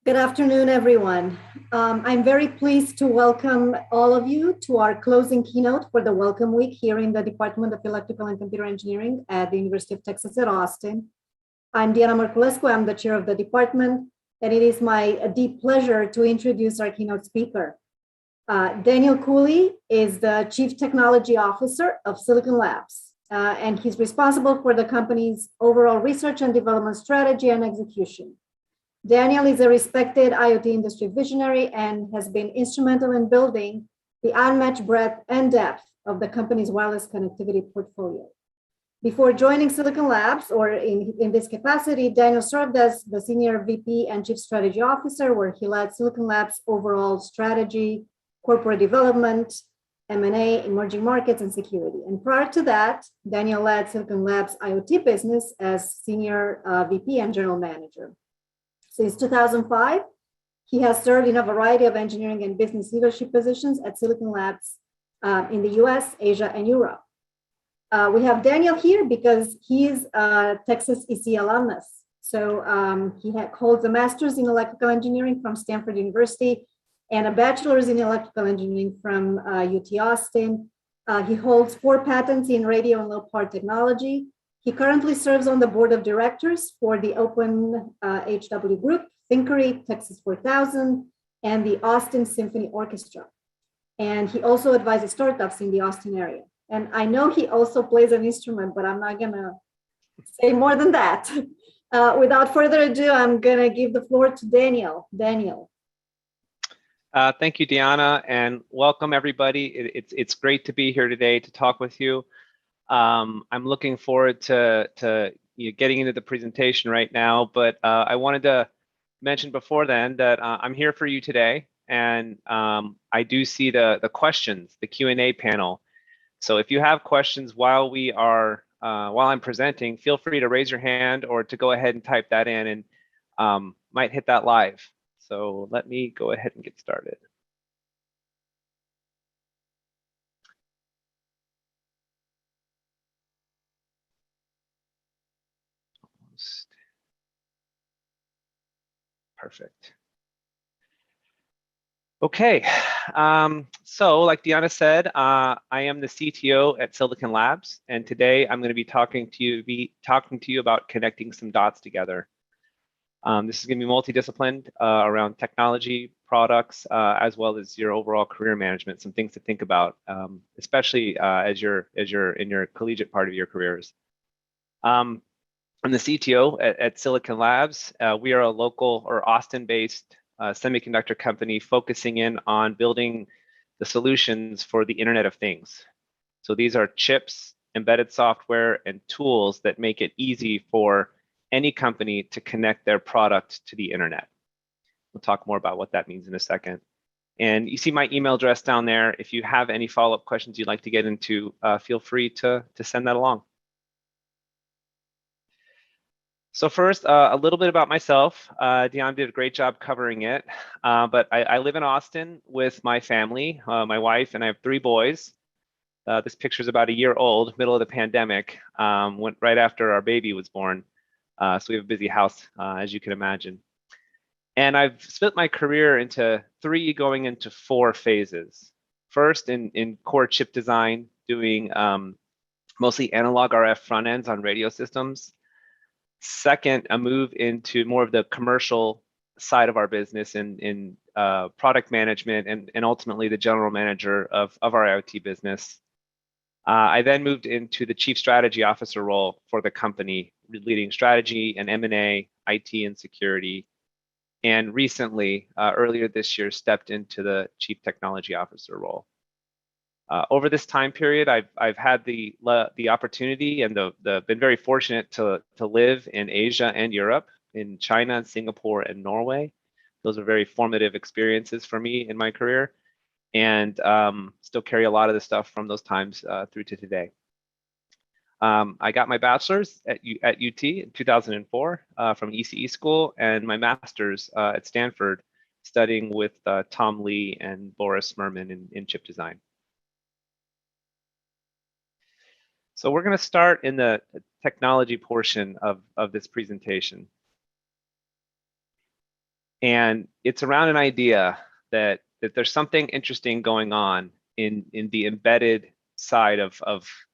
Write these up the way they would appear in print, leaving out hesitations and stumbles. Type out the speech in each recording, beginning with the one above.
Good afternoon, everyone. I'm very pleased to welcome all of you to our closing keynote for the Welcome Week here in the Department of Electrical and Computer Engineering at the University of Texas at Austin. I'm Diana Marculescu, I'm the chair of the department, and it is my deep pleasure to introduce our keynote speaker. Daniel Cooley is the Chief Technology Officer of Silicon Labs, and he's responsible for the company's overall research and development strategy and execution. Daniel is a respected IoT industry visionary and has been instrumental in building the unmatched breadth and depth of the company's wireless connectivity portfolio. Before joining Silicon Labs, or in this capacity, Daniel served as the Senior VP and Chief Strategy Officer, where he led Silicon Labs' overall strategy, corporate development, M&A, emerging markets, and security. And prior to that, Daniel led Silicon Labs' IoT business as Senior VP and General Manager. Since 2005, he has served in a variety of engineering and business leadership positions at Silicon Labs in the US, Asia, and Europe. We have Daniel here because he's a Texas ECE alumnus. So he holds a master's in electrical engineering from Stanford University and a bachelor's in electrical engineering from UT Austin. He holds 4 patents in radio and low power technology. He currently serves on the board of directors for the Open HW Group, Thinkery, Texas 4000, and the Austin Symphony Orchestra. And he also advises startups in the Austin area. And I know he also plays an instrument, but I'm not gonna say more than that. Without further ado, I'm gonna give the floor to Daniel. Daniel. Thank you, Diana, and welcome everybody. It's great to be here today to talk with you. I'm looking forward to getting into the presentation right now, but I wanted to mention before then that I'm here for you today, and I do see the questions, the Q&A panel. So if you have questions while I'm presenting, feel free to raise your hand or to go ahead and type that in, and might hit that live. So let me go ahead and get started. Perfect. Okay, so like Diana said, I am the CTO at Silicon Labs, and today I'm going to be talking to you about connecting some dots together. This is going to be multidisciplined around technology, products, as well as your overall career management. Some things to think about, especially as you're in your collegiate part of your careers. I'm the CTO at Silicon Labs. We are a local or Austin-based semiconductor company focusing in on building the solutions for the Internet of Things. So these are chips, embedded software, and tools that make it easy for any company to connect their product to the Internet. We'll talk more about what that means in a second. And you see my email address down there. If you have any follow-up questions you'd like to get into, feel free to send that along. So first, a little bit about myself. Dion did a great job covering it, but I live in Austin with my family, my wife, and I have 3 boys. This picture is about a year old, middle of the pandemic, went right after our baby was born. So we have a busy house, as you can imagine. And I've split my career into 3 going into 4 phases. First, in core chip design, doing mostly analog RF front ends on radio systems. Second, a move into more of the commercial side of our business in product management and ultimately the general manager of our IoT business. I then moved into the Chief Strategy Officer role for the company, leading strategy and M&A, IT and security. And recently, earlier this year, stepped into the Chief Technology Officer role. Over this time period, I've had the opportunity and been very fortunate to live in Asia and Europe, in China, Singapore, and Norway. Those are very formative experiences for me in my career, and still carry a lot of the stuff from those times through to today. I got my bachelor's at UT in 2004 from ECE school, and my master's at Stanford, studying with Tom Lee and Boris Merman in chip design. So we're going to start in the technology portion of this presentation. And it's around an idea that there's something interesting going on in the embedded side of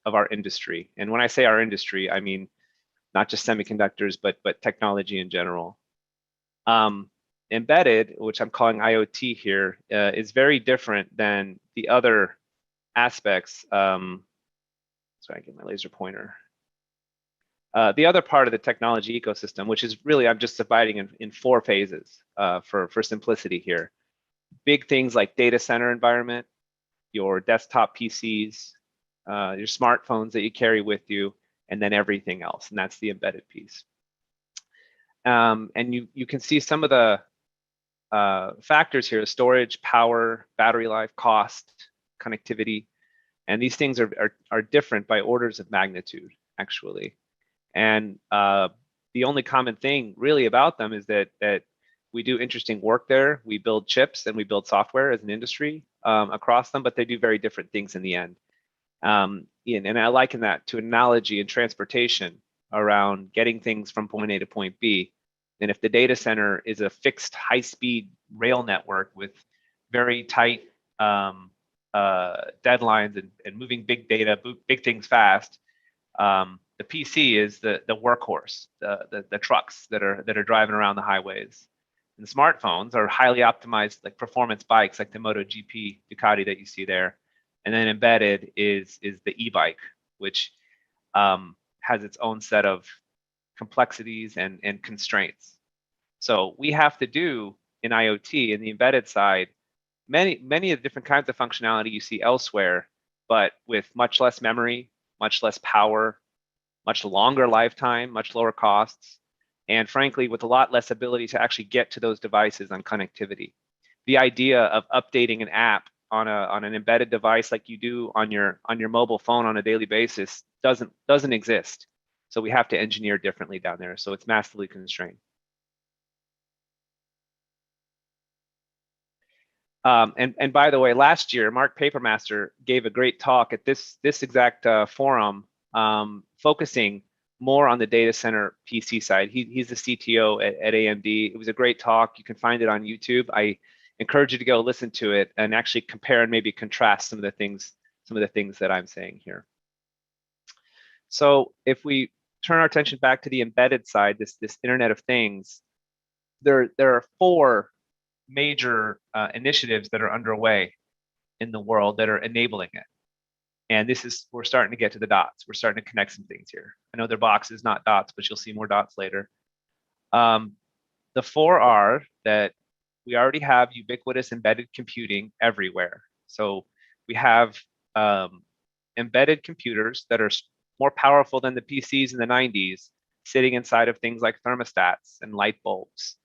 our industry. And when I say our industry, I mean not just semiconductors, but technology in general. Embedded, which I'm calling IoT here, is very different than the other aspects. Sorry, I get my laser pointer. The other part of the technology ecosystem, which is really, I'm just dividing in 4 phases for simplicity here. Big things like data center environment, your desktop PCs, your smartphones that you carry with you, and then everything else, and that's the embedded piece. And you can see some of the factors here: storage, power, battery life, cost, connectivity, and these things are different by orders of magnitude, actually. And the only common thing really about them is that we do interesting work there. We build chips and we build software as an industry across them, but they do very different things in the end. And I liken that to an analogy in transportation around getting things from point A to point B. And if the data center is a fixed high-speed rail network with very tight deadlines and moving big data, big things fast, the PC is the workhorse, the trucks that are driving around the highways. And the smartphones are highly optimized, like performance bikes, like the MotoGP Ducati that you see there. And then embedded is the e-bike, which has its own set of complexities and constraints. So we have to do in IoT, in the embedded side, many of the different kinds of functionality you see elsewhere, but with much less memory, much less power, much longer lifetime, much lower costs, and frankly, with a lot less ability to actually get to those devices on connectivity. The idea of updating an app on an embedded device like you do on your mobile phone on a daily basis doesn't exist. So we have to engineer differently down there. So it's massively constrained. And by the way, last year, Mark Papermaster gave a great talk at this exact forum, focusing more on the data center PC side. He's the CTO at AMD. It was a great talk. You can find it on YouTube. I encourage you to go listen to it and actually compare and maybe contrast some of the things that I'm saying here. So if we turn our attention back to the embedded side, this Internet of Things, there are 4 major initiatives that are underway in the world that are enabling it. And we're starting to get to the dots. We're starting to connect some things here. I know they're boxes, not dots, but you'll see more dots later. The 4 are that we already have ubiquitous embedded computing everywhere. So we have embedded computers that are more powerful than the PCs in the 90s, sitting inside of things like thermostats and light bulbs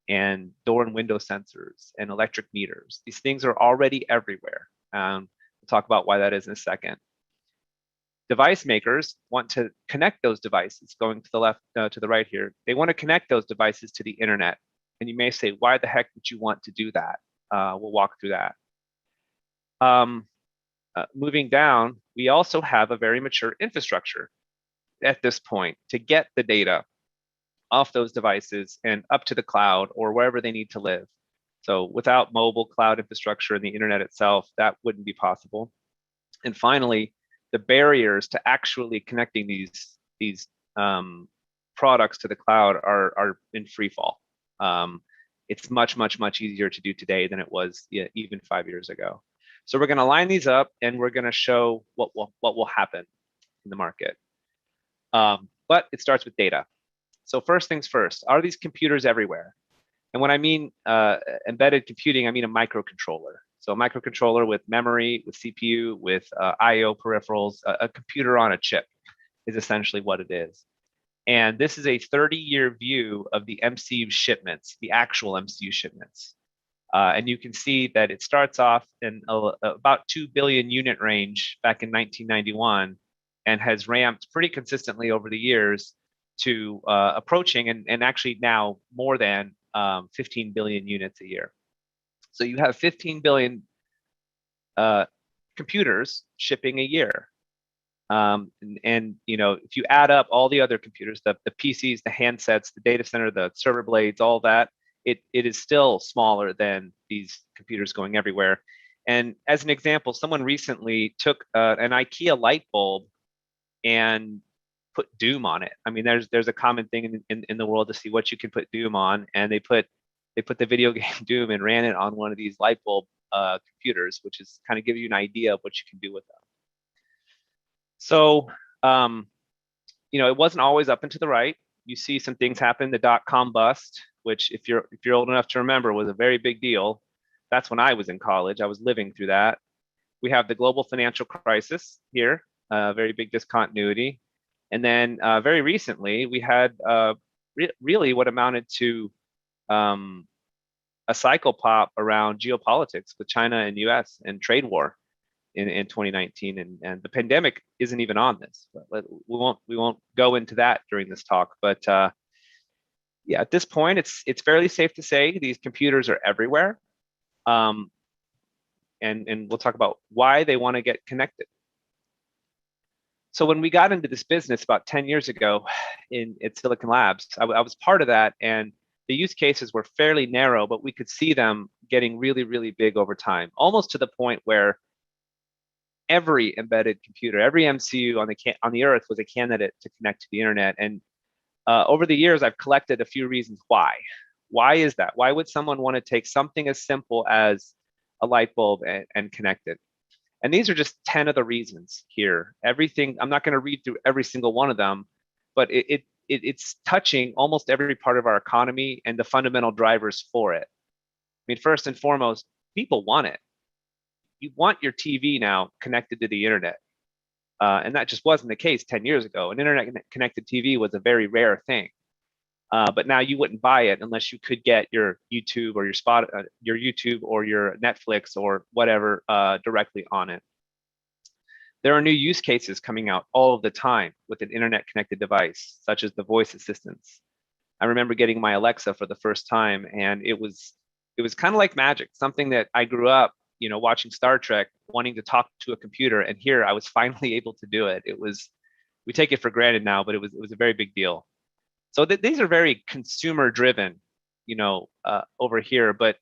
and door and window sensors and electric meters. These things are already everywhere. We'll talk about why that is in a second. Device makers want to connect those devices, going to the left, to the right here. They want to connect those devices to the internet. And you may say, why the heck would you want to do that? We'll walk through that. Moving down, we also have a very mature infrastructure at this point to get the data off those devices and up to the cloud or wherever they need to live. So without mobile cloud infrastructure and the internet itself, that wouldn't be possible. And finally, the barriers to actually connecting these products to the cloud are in free fall. It's much easier to do today than it was even 5 years ago. So we're going to line these up and we're going to show what will happen in the market. But it starts with data. So first things first, are these computers everywhere? And when I mean embedded computing, I mean a microcontroller. So a microcontroller with memory, with CPU, with I/O peripherals, a computer on a chip is essentially what it is. And this is a 30-year view of the MCU shipments, the actual MCU shipments. And you can see that it starts off in about 2 billion unit range back in 1991 and has ramped pretty consistently over the years to approaching and actually now more than 15 billion units a year. So you have 15 billion computers shipping a year. And you know, if you add up all the other computers, the PCs, the handsets, the data center, the server blades, all that, it is still smaller than these computers going everywhere. And as an example, someone recently took an IKEA light bulb and put Doom on it. I mean, there's a common thing in the world to see what you can put Doom on, and they put the video game Doom and ran it on one of these light bulb computers, which is kind of give you an idea of what you can do with them. So, it wasn't always up and to the right. You see some things happen. The dot-com bust, which if you're old enough to remember, was a very big deal. That's when I was in college. I was living through that. We have the global financial crisis here, very big discontinuity. And then very recently, we had really what amounted to a cycle pop around geopolitics with China and US and trade war in 2019. And the pandemic isn't even on this. But we won't go into that during this talk. But yeah, at this point, it's fairly safe to say these computers are everywhere. And we'll talk about why they want to get connected. So when we got into this business about 10 years ago at Silicon Labs, I was part of that, and the use cases were fairly narrow, but we could see them getting really, really big over time, almost to the point where every embedded computer, every MCU on the Earth was a candidate to connect to the internet. And over the years, I've collected a few reasons why. Why is that? Why would someone want to take something as simple as a light bulb and connect it? And these are just 10 of the reasons here. Everything, I'm not going to read through every single one of them, but it's touching almost every part of our economy and the fundamental drivers for it. I mean, first and foremost, people want it. You want your TV now connected to the internet. And that just wasn't the case 10 years ago. An internet connected TV was a very rare thing. But now you wouldn't buy it unless you could get your YouTube or your YouTube or your Netflix or whatever directly on it. There are new use cases coming out all of the time with an internet connected device, such as the voice assistants. I remember getting my Alexa for the first time, and it was kind of like magic, something that I grew up, watching Star Trek, wanting to talk to a computer, and here I was finally able to do it. We take it for granted now, but it was a very big deal. So these are very consumer driven, over here, but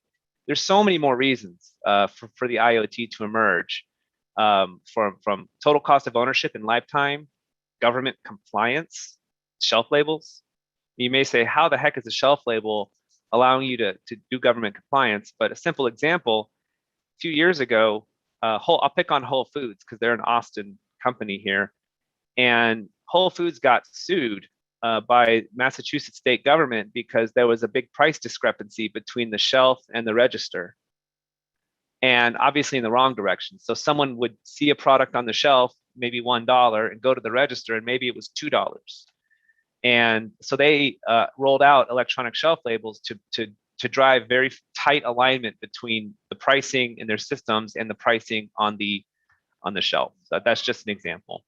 there's so many more reasons for the IoT to emerge, from total cost of ownership and lifetime, government compliance, shelf labels. You may say, how the heck is a shelf label allowing you to do government compliance? But a simple example, a few years ago, I'll pick on Whole Foods because they're an Austin company here, and Whole Foods got sued by Massachusetts state government because there was a big price discrepancy between the shelf and the register, and obviously in the wrong direction. So someone would see a product on the shelf, maybe $1, and go to the register, and maybe it was $2. And so they rolled out electronic shelf labels to drive very tight alignment between the pricing in their systems and the pricing on the shelf. So that's just an example.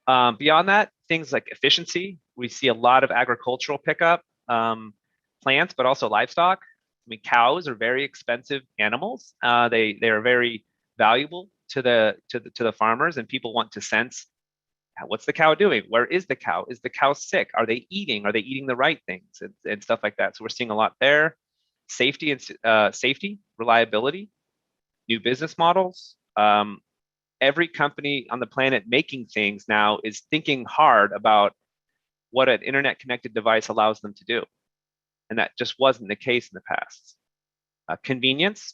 Beyond that, things like efficiency. We see a lot of agricultural pickup, plants, but also livestock. I mean, cows are very expensive animals. They are very valuable to the farmers, and people want to sense, what's the cow doing? Where is the cow? Is the cow sick? Are they eating? Are they eating the right things and stuff like that? So we're seeing a lot there. Safety, reliability, new business models. Every company on the planet making things now is thinking hard about what an internet connected device allows them to do. And that just wasn't the case in the past. Convenience,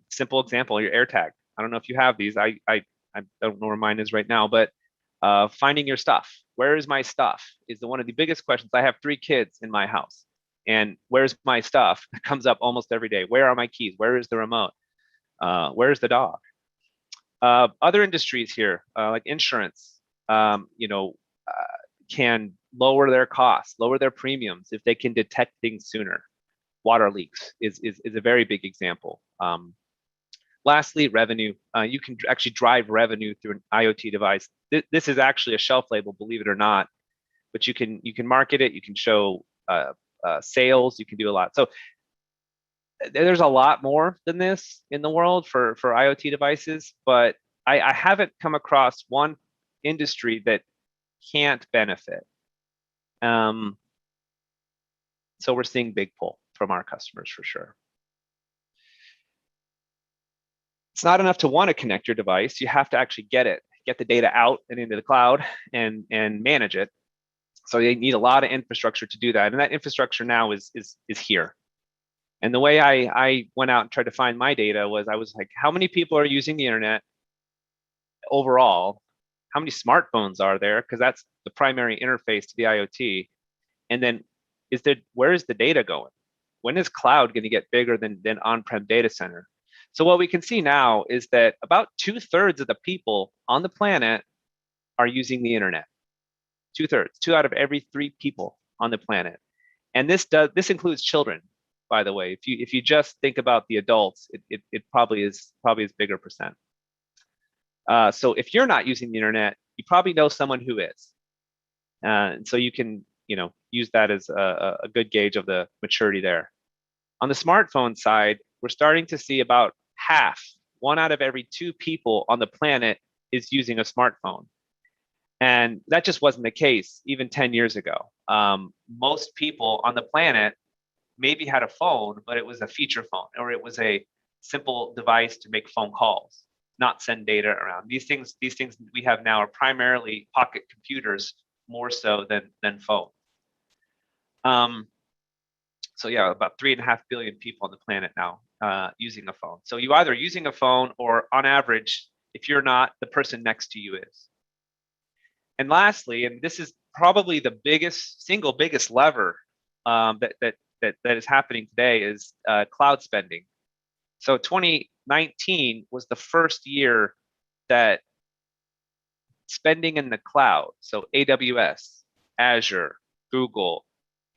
simple example, your AirTag. I don't know if you have these. I don't know where mine is right now, but finding your stuff. Where is my stuff is one of the biggest questions. I have 3 kids in my house, and where's my stuff? It comes up almost every day. Where are my keys? Where is the remote? Where's the dog? Other industries here, like insurance, can lower their costs, lower their premiums if they can detect things sooner. Water leaks is a very big example. Lastly, revenue. You can actually drive revenue through an IoT device. This is actually a shelf label, believe it or not, but you can market it. You can show sales. You can do a lot. So there's a lot more than this in the world for IoT devices, but I haven't come across one industry that can't benefit. So we're seeing big pull from our customers for sure. It's not enough to want to connect your device. You have to actually get the data out and into the cloud and manage it. So you need a lot of infrastructure to do that. And that infrastructure now is here. And the way I went out and tried to find my data was, I was like, how many people are using the internet overall? How many smartphones are there? Because that's the primary interface to the IoT. And then where is the data going? When is cloud going to get bigger than on-prem data center? So what we can see now is that about 2/3 of the people on the planet are using the internet. 2/3, 2 out of every 3 people on the planet. And this includes children, by the way. If you just think about the adults, it probably is bigger percent. So if you're not using the internet, you probably know someone who is. And so you can use that as a good gauge of the maturity there. On the smartphone side, we're starting to see about half, 1 out of every 2 people on the planet is using a smartphone. And that just wasn't the case even 10 years ago. Most people on the planet maybe had a phone, but it was a feature phone, or it was a simple device to make phone calls, not send data around. These things we have now are primarily pocket computers, more so than phone. So yeah, about 3.5 billion people on the planet now using a phone. So you either using a phone, or on average, if you're not, the person next to you is. And lastly, and this is probably the single biggest lever that is happening today, is cloud spending. So 2019 was the first year that spending in the cloud, so AWS, Azure, Google,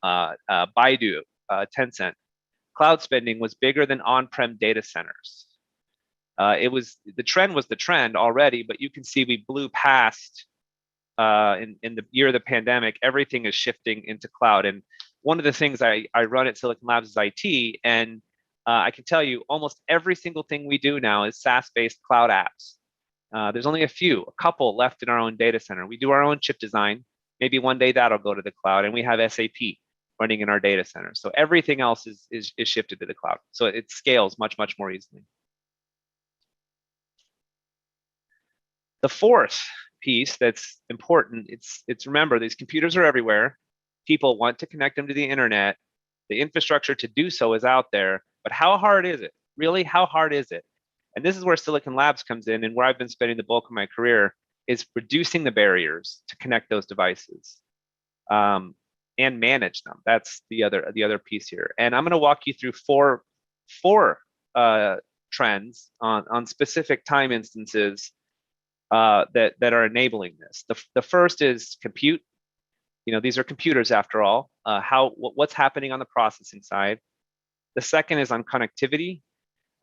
Baidu, Tencent, cloud spending was bigger than on-prem data centers. The trend was the trend already, but you can see we blew past in the year of the pandemic. Everything is shifting into cloud. And one of the things I run at Silicon Labs is IT, and I can tell you almost every single thing we do now is SaaS-based cloud apps. There's only a couple left in our own data center. We do our own chip design. Maybe one day that'll go to the cloud, and we have SAP running in our data center. So everything else is shifted to the cloud. So it scales much more easily. The fourth piece that's important, it's remember, these computers are everywhere. People want to connect them to the internet. The infrastructure to do so is out there, but how hard is it? Really, how hard is it? And this is where Silicon Labs comes in, and where I've been spending the bulk of my career, is reducing the barriers to connect those devices and manage them. That's the other piece here. And I'm going to walk you through four trends on specific time instances that are enabling this. The first is compute. These are computers after all. What's happening on the processing side. The second is on connectivity.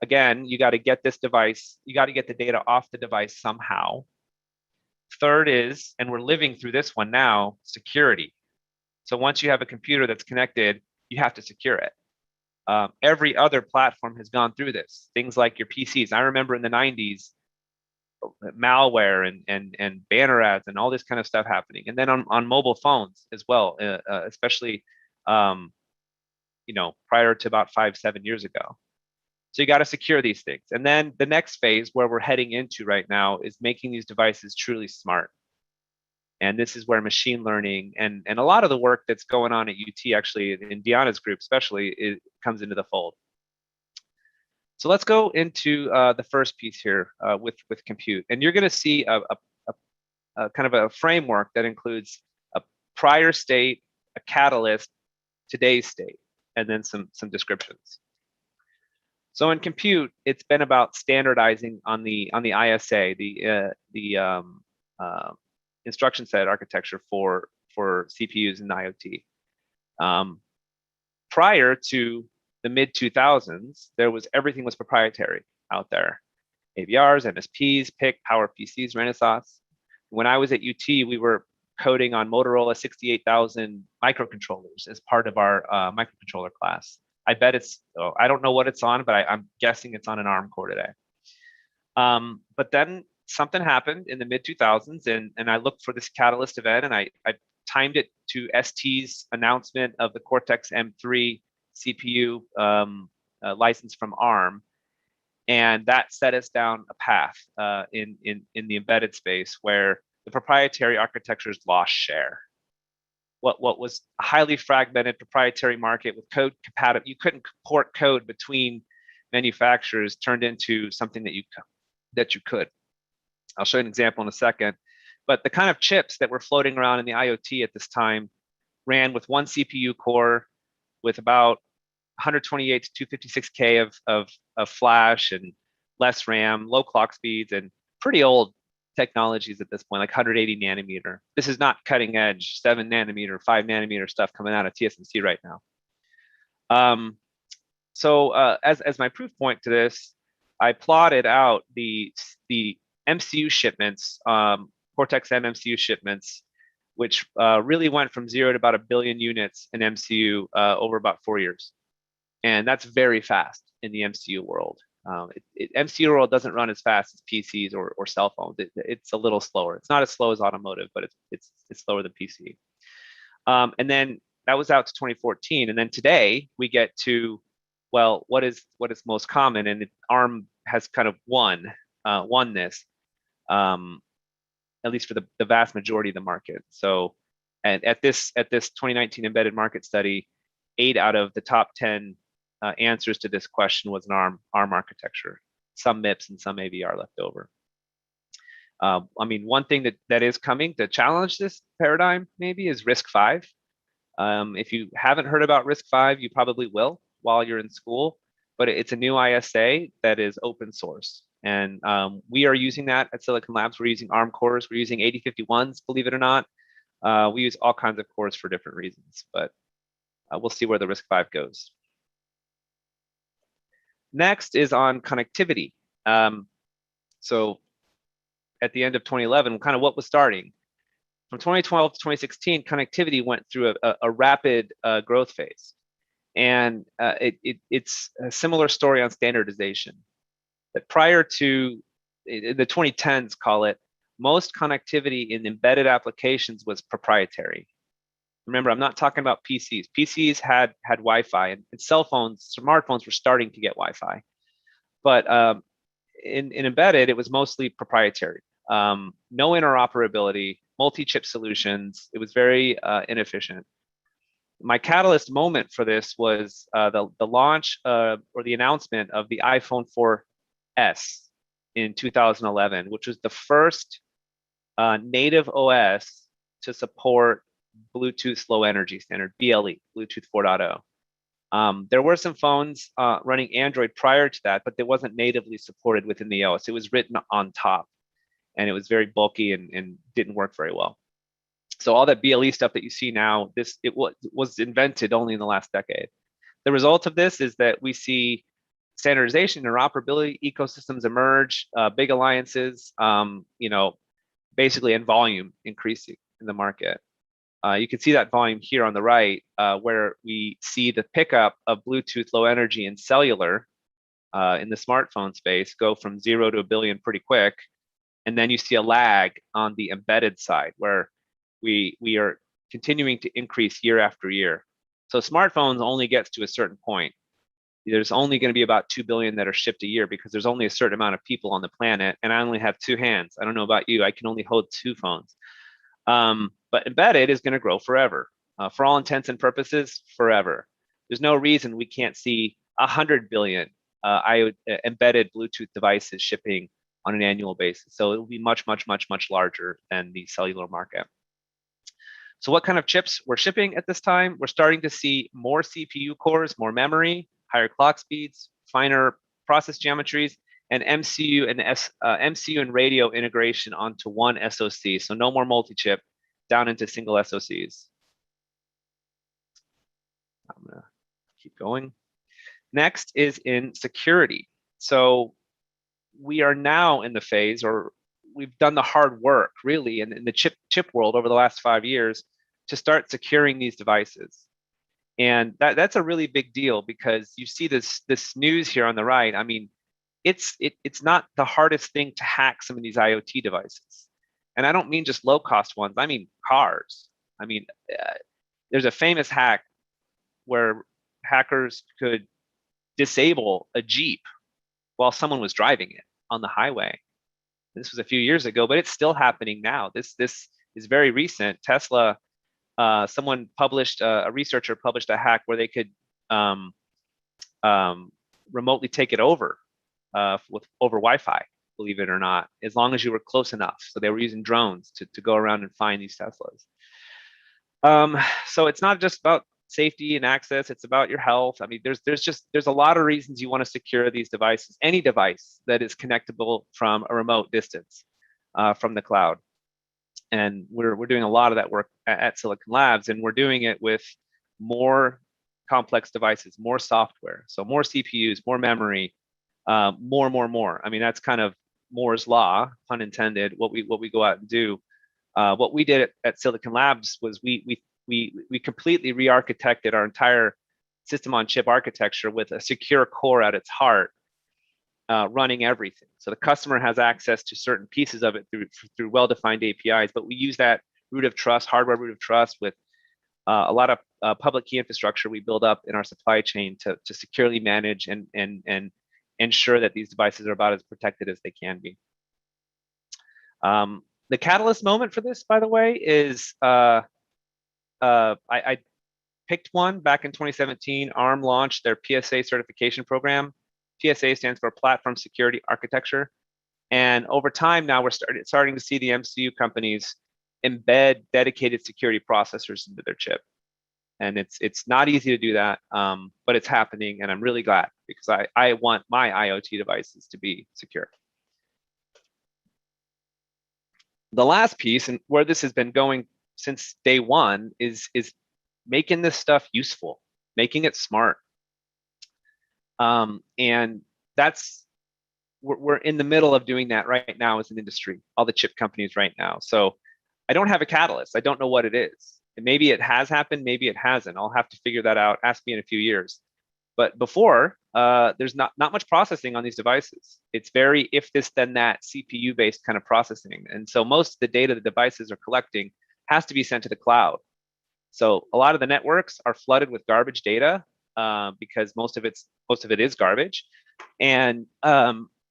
Again, you got to get this device, you got to get the data off the device somehow. Third is, and we're living through this one now, security. So once you have a computer that's connected, you have to secure it. Every other platform has gone through this. Things like your PCs. I remember in the 90s, malware and banner ads and all this kind of stuff happening. And then on mobile phones as well, especially prior to about 5-7 years ago. So you got to secure these things. And then the next phase where we're heading into right now is making these devices truly smart. And this is where machine learning and a lot of the work that's going on at UT, actually in Diana's group especially, it comes into the fold. So let's go into the first piece here with compute. And you're going to see a kind of a framework that includes a prior state, a catalyst, today's state, and then some descriptions. So in compute, it's been about standardizing on the ISA, the instruction set architecture for CPUs and IoT. Prior to the mid 2000s, everything was proprietary out there. AVRs, MSPs, PIC, Power PCs, Renaissance. When I was at UT, we were coding on Motorola 68,000 microcontrollers as part of our microcontroller class. I bet I don't know what it's on, but I'm guessing it's on an ARM core today. But then something happened in the mid 2000s, and I looked for this catalyst event, and I timed it to ST's announcement of the Cortex M3 CPU license from ARM, and that set us down a path in the embedded space where the proprietary architectures lost share. What was a highly fragmented proprietary market with code compatible, you couldn't port code between manufacturers, turned into something that you could. I'll show you an example in a second. But the kind of chips that were floating around in the IoT at this time ran with one CPU core with about 128 to 256K of flash and less RAM, low clock speeds, and pretty old technologies at this point, like 180 nanometer. This is not cutting edge 7 nanometer, 5 nanometer stuff coming out of TSMC right now. As my proof point to this, I plotted out the MCU shipments, Cortex M MCU shipments, which really went from 0 to about 1 billion units in MCU over about 4 years. And that's very fast in the MCU world. MCU world doesn't run as fast as PCs or cell phones. It's a little slower. It's not as slow as automotive, but it's slower than PC. And then that was out to 2014. And then today we get to, well, what is most common? And ARM has kind of won this, at least for the vast majority of the market. So, and at this 2019 embedded market study, 8 out of the top 10 answers to this question was an ARM architecture, some MIPS and some AVR left over. I mean, one thing that is coming to challenge this paradigm maybe is RISC-V. If you haven't heard about RISC-V, you probably will while you're in school, but it's a new ISA that is open source. And we are using that at Silicon Labs. We're using ARM cores. We're using 8051s, believe it or not. We use all kinds of cores for different reasons, but we'll see where the RISC-V goes. Next is on connectivity. So at the end of 2011, kind of what was starting. From 2012 to 2016, connectivity went through a rapid growth phase. And it's a similar story on standardization. That prior to the 2010s, call it, most connectivity in embedded applications was proprietary. Remember, I'm not talking about PCs. PCs had Wi-Fi, and cell phones, smartphones were starting to get Wi-Fi. But in embedded, it was mostly proprietary. No interoperability, multi-chip solutions. It was very inefficient. My catalyst moment for this was the launch or the announcement of the iPhone 4S in 2011, which was the first native OS to support Bluetooth Low Energy Standard, BLE, Bluetooth 4.0. There were some phones running Android prior to that, but it wasn't natively supported within the OS. It was written on top, and it was very bulky and didn't work very well. So all that BLE stuff that you see now, it was invented only in the last decade. The result of this is that we see standardization, interoperability, ecosystems emerge, big alliances, basically, and volume increasing in the market. You can see that volume here on the right, where we see the pickup of Bluetooth Low Energy and cellular in the smartphone space go from 0 to 1 billion pretty quick. And then you see a lag on the embedded side where we are continuing to increase year after year. So smartphones only gets to a certain point. There's only going to be about 2 billion that are shipped a year because there's only a certain amount of people on the planet, and I only have 2 hands. I don't know about you. I can only hold 2 phones. But embedded is going to grow forever. For all intents and purposes, forever. There's no reason we can't see 100 billion embedded Bluetooth devices shipping on an annual basis. So it will be much, much, much, much larger than the cellular market. So what kind of chips we're shipping at this time? We're starting to see more CPU cores, more memory, higher clock speeds, finer process geometries, and MCU and radio integration onto one SoC. So no more multi-chip, down into single SoCs. I'm gonna keep going. Next is in security. So we are now in the phase, or we've done the hard work really in the chip world over the last 5 years to start securing these devices. And that's a really big deal because you see this news here on the right. I mean, it's not the hardest thing to hack some of these IoT devices. And I don't mean just low cost ones, I mean cars. I mean, there's a famous hack where hackers could disable a Jeep while someone was driving it on the highway. This was a few years ago, but it's still happening now. This is very recent. Tesla, someone published, a researcher published a hack where they could remotely take it over over Wi-Fi, believe it or not, as long as you were close enough. So they were using drones to go around and find these Teslas. So it's not just about safety and access, it's about your health. I mean, there's a lot of reasons you want to secure these devices, any device that is connectable from a remote distance from the cloud. And we're doing a lot of that work at Silicon Labs, and we're doing it with more complex devices, more software, so more CPUs, more memory, more. I mean, that's kind of Moore's law, pun intended. What we go out and do. What we did at Silicon Labs was we completely re-architected our entire system on chip architecture with a secure core at its heart, running everything. So the customer has access to certain pieces of it through well-defined APIs, but we use that root of trust, hardware root of trust, with a lot of public key infrastructure we build up in our supply chain to securely manage and ensure that these devices are about as protected as they can be. The catalyst moment for this, by the way, is I picked one back in 2017. ARM launched their PSA certification program. PSA stands for Platform Security Architecture. And over time now, we're starting to see the MCU companies embed dedicated security processors into their chip. And it's not easy to do that, but it's happening, and I'm really glad, because I want my IoT devices to be secure. The last piece, and where this has been going since day one, is making this stuff useful, making it smart. And we're in the middle of doing that right now as an industry, all the chip companies right now. So I don't have a catalyst. I don't know what it is. And maybe it has happened, maybe it hasn't. I'll have to figure that out. Ask me in a few years. But before, there's not much processing on these devices. It's very if this then that CPU based kind of processing. And so most of the data the devices are collecting has to be sent to the cloud. So a lot of the networks are flooded with garbage data, because most of it is garbage. And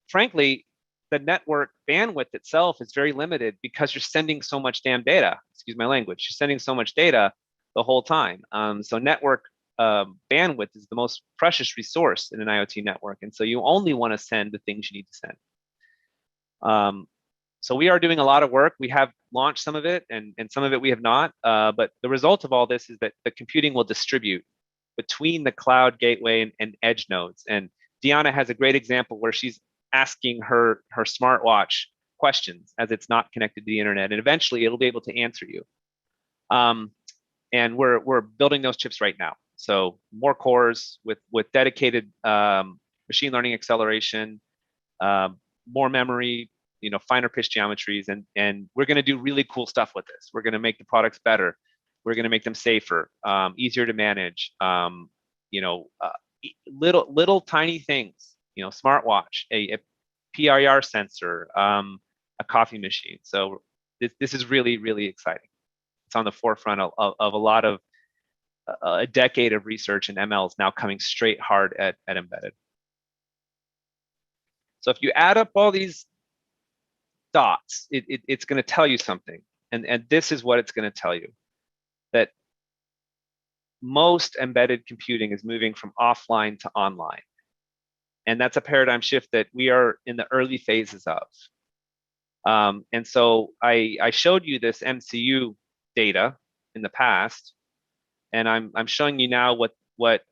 frankly, the network bandwidth itself is very limited because you're sending so much damn data. Excuse my language. You're sending so much data the whole time. So network bandwidth is the most precious resource in an IoT network. And so you only want to send the things you need to send. So we are doing a lot of work. We have launched some of it, and some of it we have not. But the result of all this is that the computing will distribute between the cloud gateway and edge nodes. And Deanna has a great example where she's asking her smartwatch questions as it's not connected to the internet, and eventually it'll be able to answer you. And we're building those chips right now. So more cores with dedicated machine learning acceleration, more memory, finer pitch geometries, and we're going to do really cool stuff with this. We're going to make the products better. We're going to make them safer, easier to manage. Little tiny things. Smartwatch, a PIR sensor, a coffee machine. So this is really, really exciting. It's on the forefront of a lot of a decade of research, and ML is now coming straight hard at embedded. So if you add up all these dots, it's going to tell you something. And this is what it's going to tell you, that most embedded computing is moving from offline to online. And that's a paradigm shift that we are in the early phases of. And so I showed you this MCU data in the past, and I'm showing you now what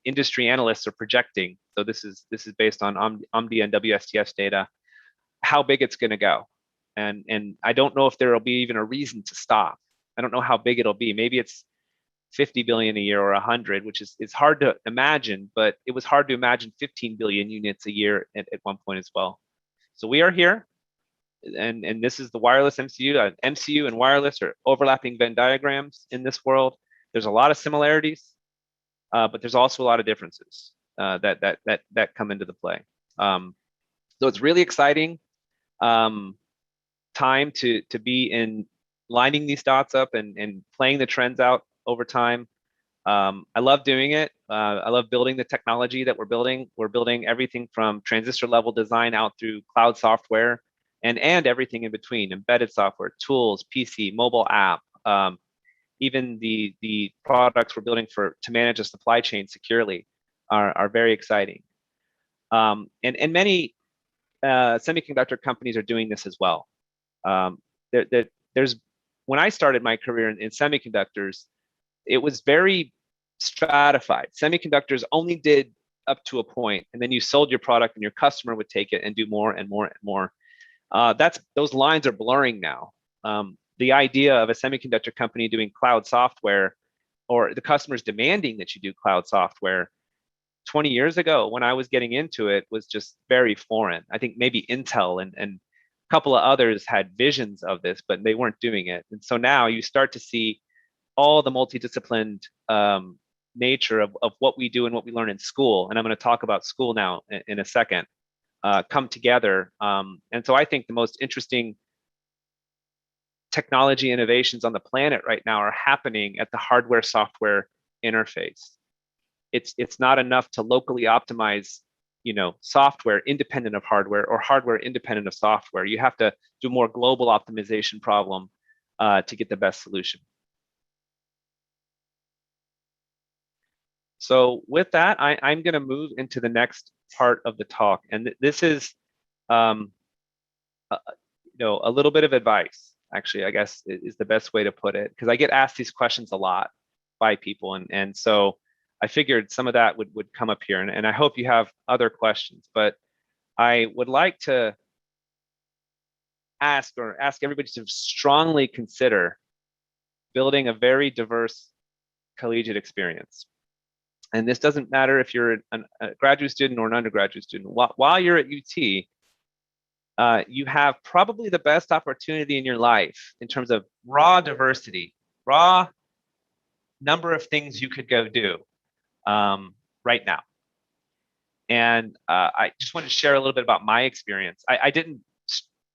industry analysts are projecting. So this is based on OMDI and WSTS data, how big it's going to go. And I don't know if there will be even a reason to stop. I don't know how big it'll be. Maybe it's 50 billion a year or 100, which is hard to imagine, but it was hard to imagine 15 billion units a year at one point as well. So we are here, and this is the wireless MCU. MCU and wireless are overlapping Venn diagrams in this world. There's a lot of similarities, but there's also a lot of differences that come into the play. So it's really exciting time to be in lining these dots up and playing the trends out over time. I love doing it. I love building the technology that we're building. We're building everything from transistor level design out through cloud software and everything in between, embedded software, tools, PC, mobile app, even the products we're building to manage a supply chain securely are very exciting. And many semiconductor companies are doing this as well. There's when I started my career in semiconductors, it was very stratified. Semiconductors only did up to a point, and then you sold your product, and your customer would take it and do more and more and more. Those lines are blurring now. The idea of a semiconductor company doing cloud software, or the customers demanding that you do cloud software, 20 years ago when I was getting into it, was just very foreign. I think maybe Intel and a couple of others had visions of this, but they weren't doing it. And so now you start to see all the multidisciplined nature of what we do and what we learn in school. And I'm going to talk about school now in a second, come together. And so I think the most interesting technology innovations on the planet right now are happening at the hardware software interface. It's not enough to locally optimize, software independent of hardware or hardware independent of software. You have to do more global optimization problem to get the best solution. So with that, I'm going to move into the next part of the talk, and this is, a little bit of advice. Actually, I guess is the best way to put it, because I get asked these questions a lot by people, and so I figured some of that would come up here, and I hope you have other questions. But I would like to ask everybody to strongly consider building a very diverse collegiate experience. And this doesn't matter if you're a graduate student or an undergraduate student. While you're at UT, you have probably the best opportunity in your life in terms of raw diversity, raw number of things you could go do right now. And I just wanted to share a little bit about my experience. I didn't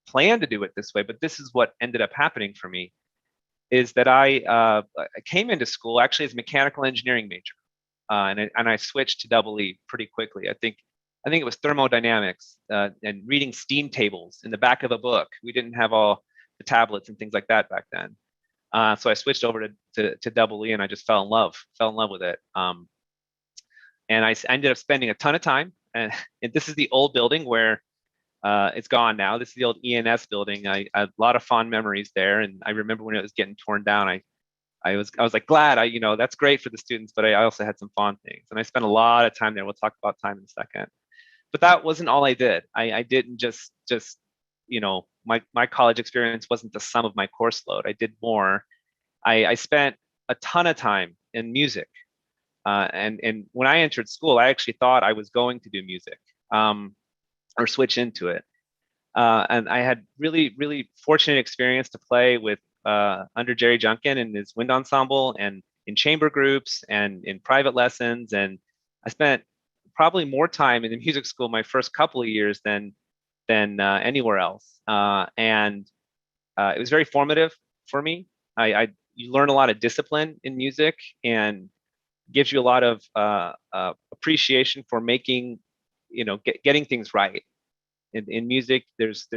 plan to do it this way, but this is what ended up happening for me, is that I came into school actually as a mechanical engineering major. And I switched to double E pretty quickly. I think it was thermodynamics and reading steam tables in the back of a book. We didn't have all the tablets and things like that back then. So I switched over to double E, and I just fell in love with it. And I ended up spending a ton of time. And this is the old building where it's gone now. This is the old ENS building. I had a lot of fond memories there, and I remember when it was getting torn down. I was like glad that's great for the students, but I also had some fond things, and I spent a lot of time there. We'll talk about time in a second. But that wasn't all I did. I didn't just my college experience wasn't the sum of my course load. I did more. I spent a ton of time in music, and when I entered school, I actually thought I was going to do music or switch into it. And I had really fortunate experience to play with under Jerry Junkin and his wind ensemble, and in chamber groups and in private lessons. And I spent probably more time in the music school my first couple of years than anywhere else. And it was very formative for me. You learn a lot of discipline in music, and gives you a lot of appreciation for making, getting things right. In music, there's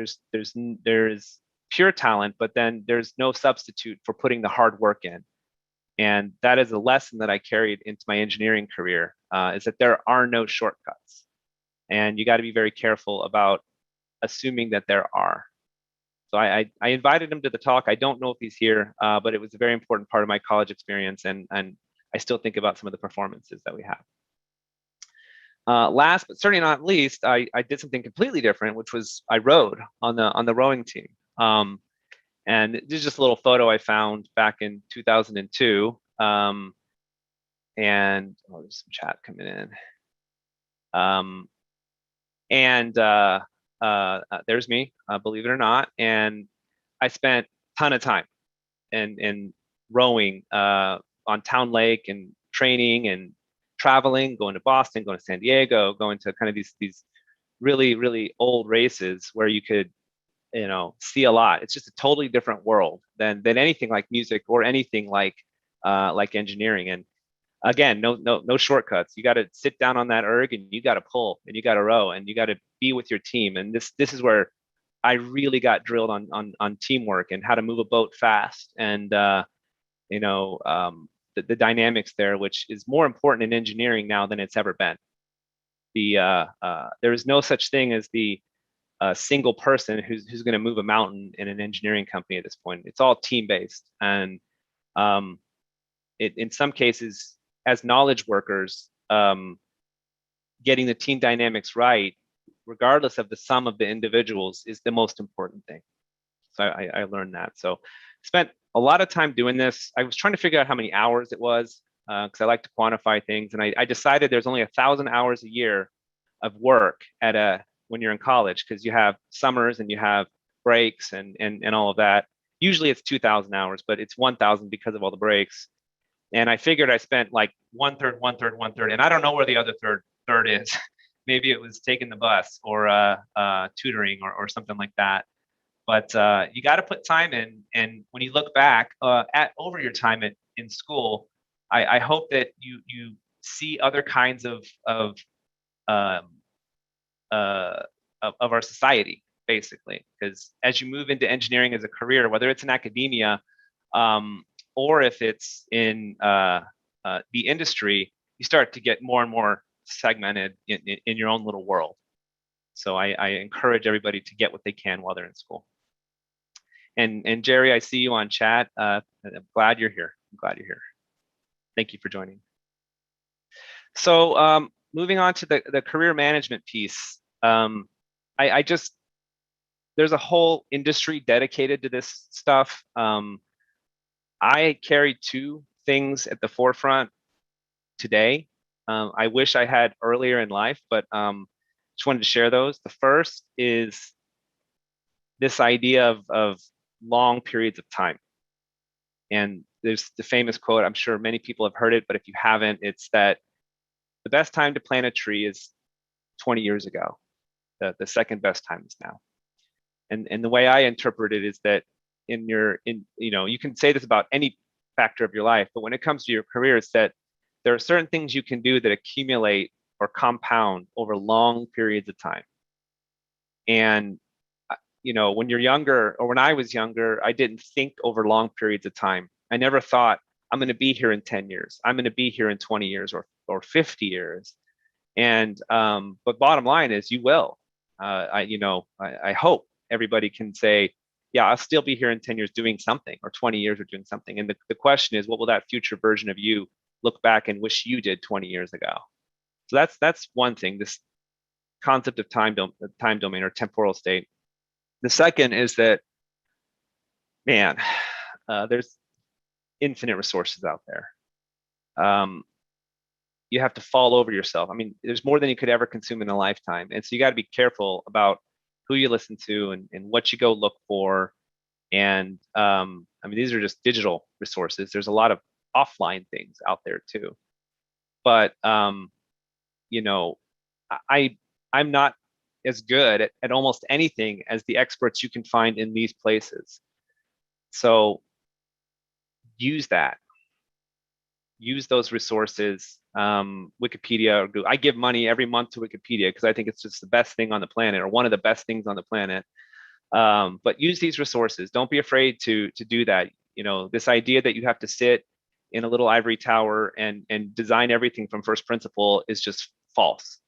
pure talent, but then there's no substitute for putting the hard work in. And that is a lesson that I carried into my engineering career, is that there are no shortcuts. And you got to be very careful about assuming that there are. So I invited him to the talk. I don't know if he's here, but it was a very important part of my college experience. And I still think about some of the performances that we have. Last, but certainly not least, I did something completely different, which was I rowed on the rowing team. And this is just a little photo I found back in 2002. And there's some chat coming in. There's me, believe it or not. And I spent a ton of time in rowing on Town Lake, and training and traveling, going to Boston, going to San Diego, going to kind of these really old races where you could see a lot. It's just a totally different world than anything like music or anything like engineering. And again, no shortcuts. You got to sit down on that erg and you got to pull and you got to row and you got to be with your team. And this is where I really got drilled on teamwork and how to move a boat fast and the dynamics there, which is more important in engineering now than it's ever been. There is no such thing as the single person who's going to move a mountain in an engineering company at this point. It's all team based, and in some cases, as knowledge workers, getting the team dynamics right, regardless of the sum of the individuals, is the most important thing. So I learned that. So spent a lot of time doing this. I was trying to figure out how many hours it was because I like to quantify things, and I decided there's only 1,000 hours a year of work when you're in college, because you have summers and you have breaks and all of that. Usually it's 2,000 hours, but it's 1,000 because of all the breaks. And I figured I spent like one third, and I don't know where the other third is. Maybe it was taking the bus or tutoring or something like that. But you got to put time in, and when you look back over your time in school, I hope that you see other kinds of our society, basically, because as you move into engineering as a career, whether it's in academia or if it's in the industry, you start to get more and more segmented in your own little world. So I encourage everybody to get what they can while they're in school. And Jerry, I see you on chat. I'm glad you're here. Thank you for joining. So moving on to the career management piece, there's a whole industry dedicated to this stuff. I carry two things at the forefront today. I wish I had earlier in life, but just wanted to share those. The first is this idea of long periods of time. And there's the famous quote, I'm sure many people have heard it, but if you haven't, it's that the best time to plant a tree is 20 years ago. The second best time is now. And the way I interpret it is that you can say this about any factor of your life, but when it comes to your career, it's that there are certain things you can do that accumulate or compound over long periods of time. And when you're younger, or when I was younger, I didn't think over long periods of time. I never thought I'm going to be here in 10 years. I'm going to be here in 20 years or 50 years. And but bottom line is you will. I hope everybody can say, yeah, I'll still be here in 10 years doing something, or 20 years or doing something. And the question is, what will that future version of you look back and wish you did 20 years ago? So that's one thing, this concept of time domain or temporal state. The second is that, man, there's infinite resources out there. You have to fall over yourself. I mean, there's more than you could ever consume in a lifetime. And so you got to be careful about who you listen to and what you go look for. And these are just digital resources. There's a lot of offline things out there too. But I'm not as good at almost anything as the experts you can find in these places. So use those resources, Wikipedia or Google. I give money every month to Wikipedia because I think it's just the best thing on the planet, or one of the best things on the planet. But use these resources. Don't be afraid to do that. This idea that you have to sit in a little ivory tower and design everything from first principle is just false.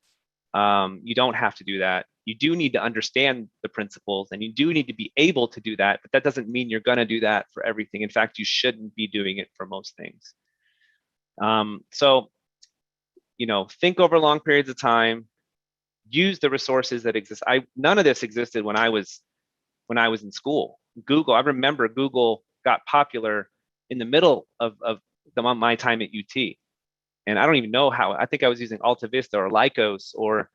You don't have to do that. You do need to understand the principles, and you do need to be able to do that, but that doesn't mean you're going to do that for everything. In fact, you shouldn't be doing it for most things. So think over long periods of time, use the resources that exist. None of this existed when I was in school. Google, I remember Google got popular in the middle of my time at UT. And I don't even know how. I think I was using Alta Vista or Lycos or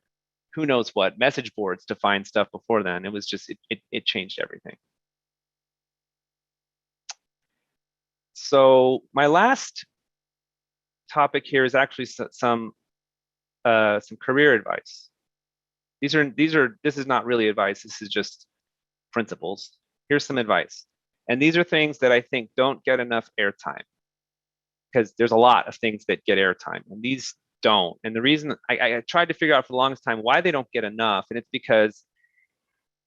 who knows what, message boards to find stuff before then. It was just, it changed everything. So my last topic here is actually some career advice. This is not really advice. This is just principles. Here's some advice. And these are things that I think don't get enough airtime, because there's a lot of things that get airtime and these don't. And the reason I tried to figure out for the longest time why they don't get enough, and it's because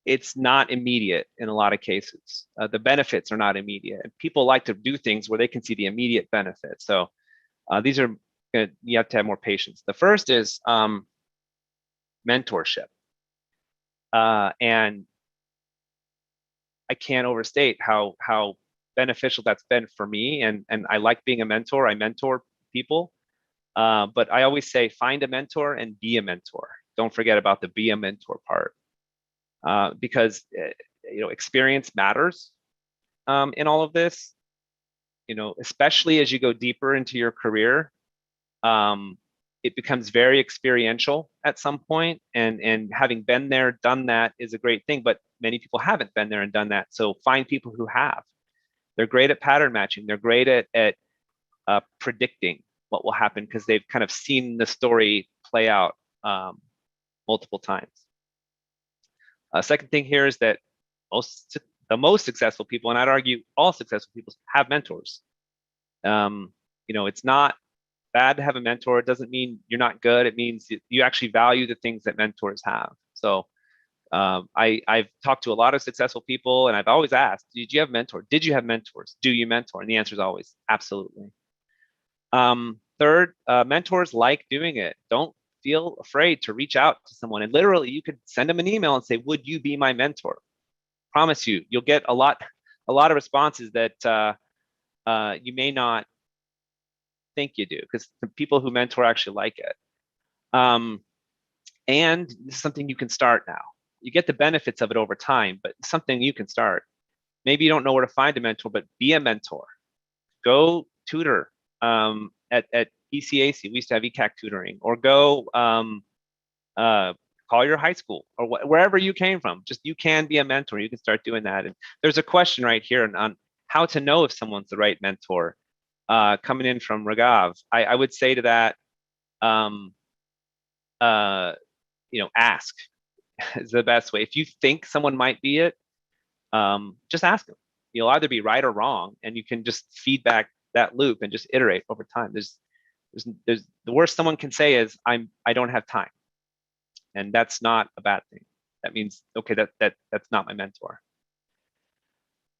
it's not immediate in a lot of cases. The benefits are not immediate. And people like to do things where they can see the immediate benefits. So these are, you have to have more patience. The first is mentorship. And I can't overstate how beneficial that's been for me. And I like being a mentor. I mentor people. But I always say, find a mentor and be a mentor. Don't forget about the be a mentor part. Because experience matters in all of this. Especially as you go deeper into your career, it becomes very experiential at some point, and having been there, done that is a great thing. But many people haven't been there and done that. So find people who have. They're great at pattern matching. They're great at predicting what will happen because they've kind of seen the story play out multiple times. Second thing here is that the most successful people, and I'd argue all successful people, have mentors. It's not bad to have a mentor. It doesn't mean you're not good. It means you actually value the things that mentors have. So I've talked to a lot of successful people, and I've always asked, did you have mentors? Did you have mentors? Do you mentor? And the answer is always absolutely. Third, mentors like doing it. Don't feel afraid to reach out to someone. And literally, you could send them an email and say, would you be my mentor? Promise you'll get a lot of responses that you may not think you do, because the people who mentor actually like it. And this is something you can start now. You get the benefits of it over time, but it's something you can start. Maybe you don't know where to find a mentor, but be a mentor. Go tutor at ECAC. We used to have ECAC tutoring, or go call your high school or wherever you came from. Just, you can be a mentor. You can start doing that. And there's a question right here on how to know if someone's the right mentor, coming in from Ragav. I would say to that, ask is the best way. If you think someone might be it, just ask them. You'll either be right or wrong, and you can just feedback that loop and just iterate over time. There's the worst someone can say is, I don't have time. And that's not a bad thing. That means, okay, that's not my mentor.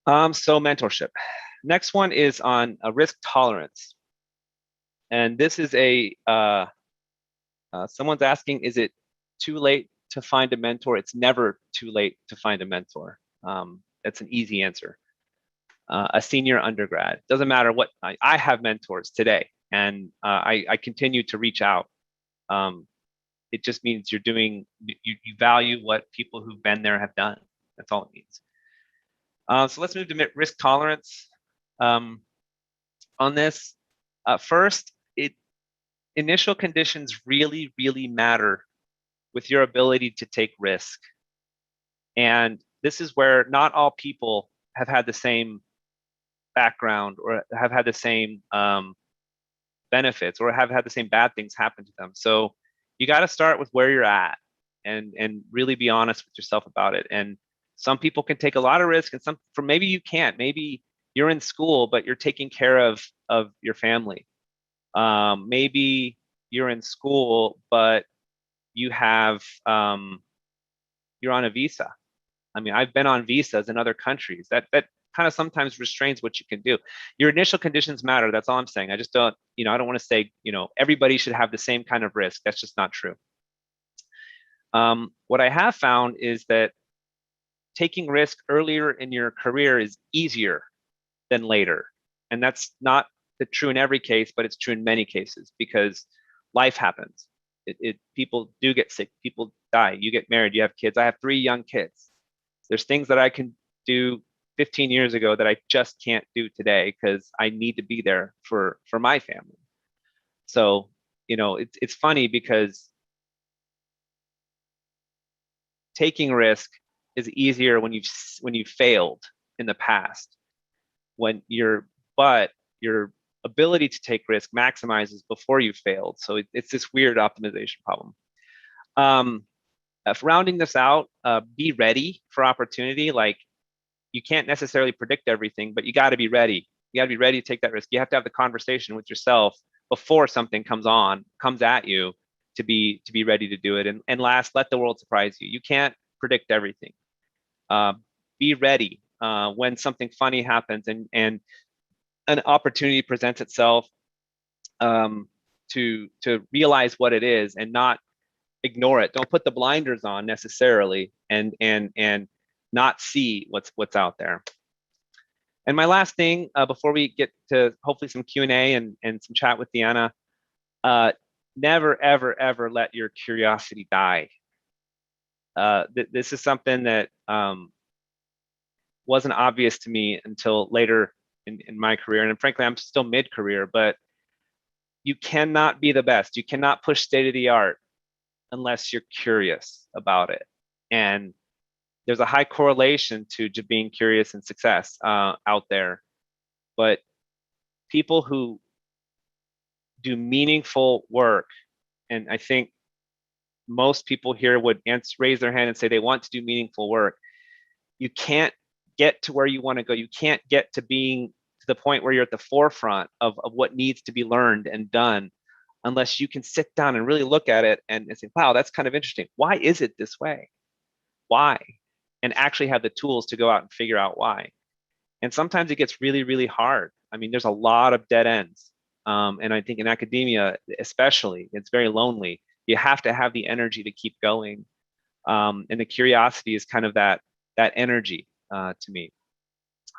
So mentorship. Next one is on a risk tolerance. And this is someone's asking, is it too late to find a mentor? It's never too late to find a mentor. That's an easy answer. A senior undergrad, doesn't matter what, I have mentors today, and I continue to reach out. It just means you value what people who've been there have done. That's all it means. So let's move to risk tolerance. On this, first, initial conditions really, really matter with your ability to take risk. And this is where not all people have had the same background, or have had the same benefits, or have had the same bad things happen to them. So you got to start with where you're at, and really be honest with yourself about it. And some people can take a lot of risk, and maybe you can't. Maybe you're in school, but you're taking care of your family. Maybe you're in school, but you have you're on a visa. I mean, I've been on visas in other countries. That kind of sometimes restrains what you can do. Your initial conditions matter. That's all I'm saying. I just don't, I don't want to say, everybody should have the same kind of risk. That's just not true. What I have found is that taking risk earlier in your career is easier than later. And that's not true in every case, but it's true in many cases, because life happens. People do get sick, people die, you get married, you have kids. I have 3 young kids. There's things that I can do 15 years ago that I just can't do today, because I need to be there for my family. So, it's funny, because taking risk is easier when you've failed in the past. But your ability to take risk maximizes before you failed. So it's this weird optimization problem. rounding this out, be ready for opportunity. Like, you can't necessarily predict everything, but you got to be ready. You got to be ready to take that risk. You have to have the conversation with yourself before something comes at you, to be ready to do it. And last, let the world surprise you. You can't predict everything. Be ready when something funny happens and an opportunity presents itself, to realize what it is and not ignore it. Don't put the blinders on necessarily, and not see what's out there. And my last thing, before we get to hopefully some Q&A and some chat with Deanna, never, ever, ever let your curiosity die. This is something that wasn't obvious to me until later in my career. And frankly, I'm still mid-career, but you cannot be the best. You cannot push state of the art unless you're curious about it. And there's a high correlation to being curious and success out there. But people who do meaningful work, and I think most people here would raise their hand and say they want to do meaningful work. You can't get to where you want to go. You can't get to being to the point where you're at the forefront of what needs to be learned and done unless you can sit down and really look at it and say, wow, that's kind of interesting. Why is it this way? Why? And actually have the tools to go out and figure out why. And sometimes it gets really, really hard. I mean, there's a lot of dead ends. And I think in academia, especially, it's very lonely. You have to have the energy to keep going. And the curiosity is kind of that energy to me.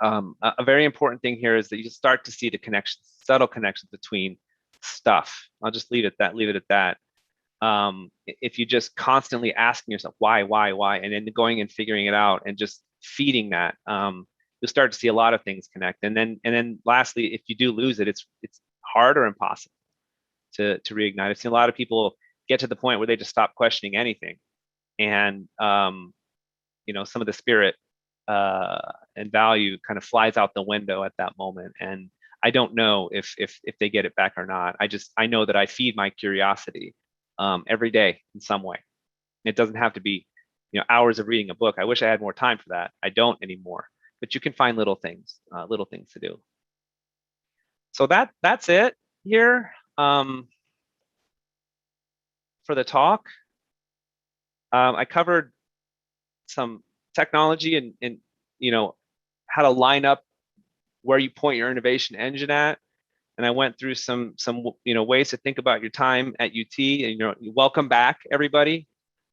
A very important thing here is that you start to see the connections, subtle connections between stuff. I'll just leave it at that. If you just constantly asking yourself why, and then going and figuring it out and just feeding that, you'll start to see a lot of things connect. And then lastly, if you do lose it, it's hard or impossible to reignite. I've seen a lot of people get to the point where they just stop questioning anything, and some of the spirit and value kind of flies out the window at that moment. And I don't know if they get it back or not. I know that I feed my curiosity every day in some way. It doesn't have to be hours of reading a book. I wish I had more time for that. I don't anymore. But you can find little things to do. So that's it here for the talk. I covered some technology and how to line up where you point your innovation engine at. And I went through some ways to think about your time at UT. And welcome back, everybody.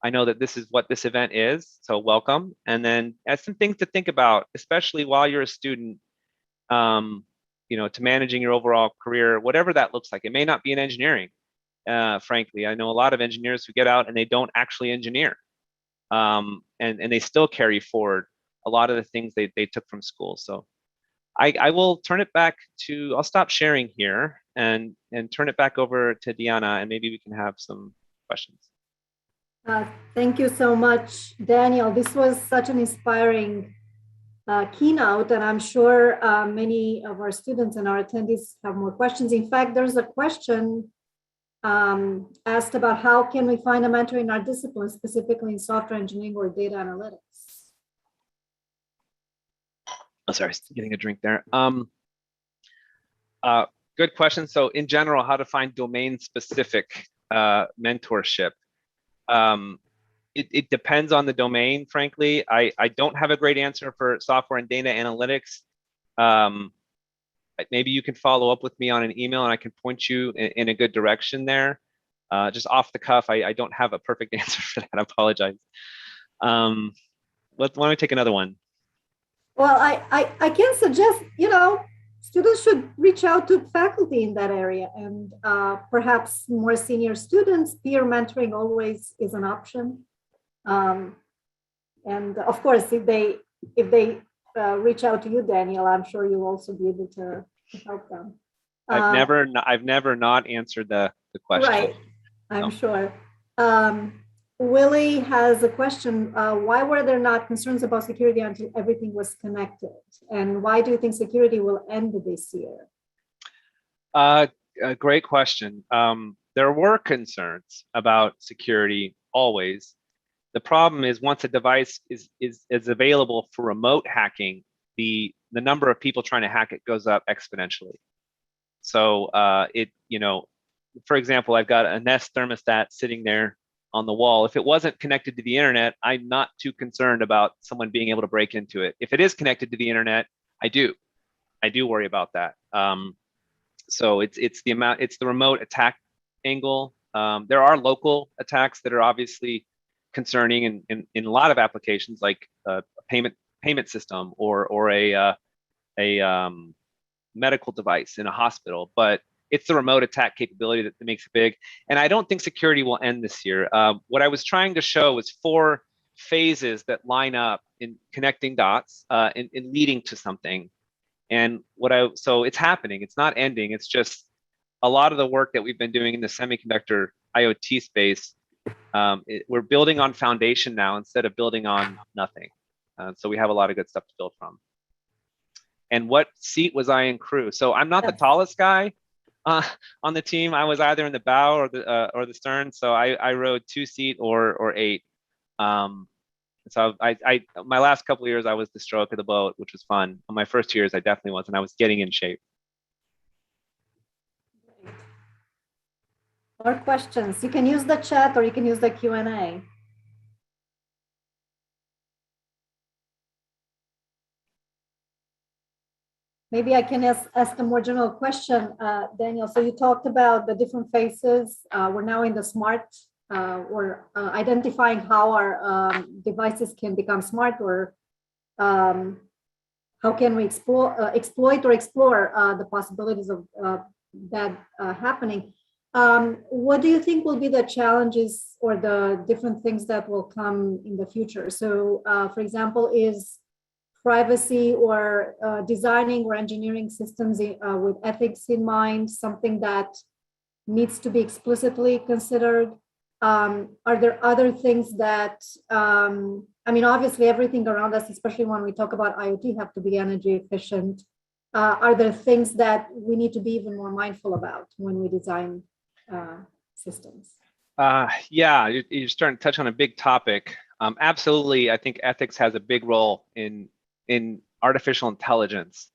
I know that this is what this event is, so welcome. And then some things to think about, especially while you're a student, to managing your overall career, whatever that looks like. It may not be in engineering, frankly. I know a lot of engineers who get out and they don't actually engineer, and they still carry forward a lot of the things they took from school. So I will turn it back to, I'll stop sharing here and turn it back over to Deanna, and maybe we can have some questions. Thank you so much, Daniel. This was such an inspiring keynote, and I'm sure many of our students and our attendees have more questions. In fact, there's a question asked about how can we find a mentor in our discipline, specifically in software engineering or data analytics? Oh, sorry, getting a drink there. Good question. So in general, how to find domain-specific mentorship. It depends on the domain, frankly. I don't have a great answer for software and data analytics. Maybe you can follow up with me on an email and I can point you in a good direction there. Just off the cuff, I don't have a perfect answer for that. I apologize. Why don't we take another one? Well, I can suggest, students should reach out to faculty in that area, and perhaps more senior students. Peer mentoring always is an option. And of course, if they reach out to you, Daniel, I'm sure you'll also be able to help them. I've never not answered the question. Right, I'm sure. Willie has a question. Why were there not concerns about security until everything was connected? And why do you think security will end this year? A great question. There were concerns about security always. The problem is once a device is available for remote hacking, the number of people trying to hack it goes up exponentially. So for example, I've got a Nest thermostat sitting there on the wall. If it wasn't connected to the internet, I'm not too concerned about someone being able to break into it. If it is connected to the internet, I do worry about that. So it's the remote attack angle. There are local attacks that are obviously concerning in a lot of applications, like a payment system or a medical device in a hospital. But it's the remote attack capability that makes it big. And I don't think security will end this year. What I was trying to show was 4 phases that line up in connecting dots in leading to something. And so it's happening. It's not ending. It's just a lot of the work that we've been doing in the semiconductor IoT space. We're building on foundation now instead of building on nothing. So we have a lot of good stuff to build from. And what seat was I in crew? So I'm not the tallest guy on the team. I was either in the bow or the stern. So I rode 2-seat or 8. So my last couple of years, I was the stroke of the boat, which was fun. On my first 2 years, I definitely wasn't. I was getting in shape. More questions? You can use the chat or you can use the Q&A. Maybe I can ask a more general question, Daniel. So you talked about the different phases. We're now in the smart, or identifying how our devices can become smart, or how can we exploit or explore the possibilities of that happening. What do you think will be the challenges or the different things that will come in the future? So, for example, is privacy or designing or engineering systems with ethics in mind something that needs to be explicitly considered? Are there other things that, obviously everything around us, especially when we talk about IoT, have to be energy efficient. Are there things that we need to be even more mindful about when we design systems? Yeah, you're starting to touch on a big topic. Absolutely, I think ethics has a big role in artificial intelligence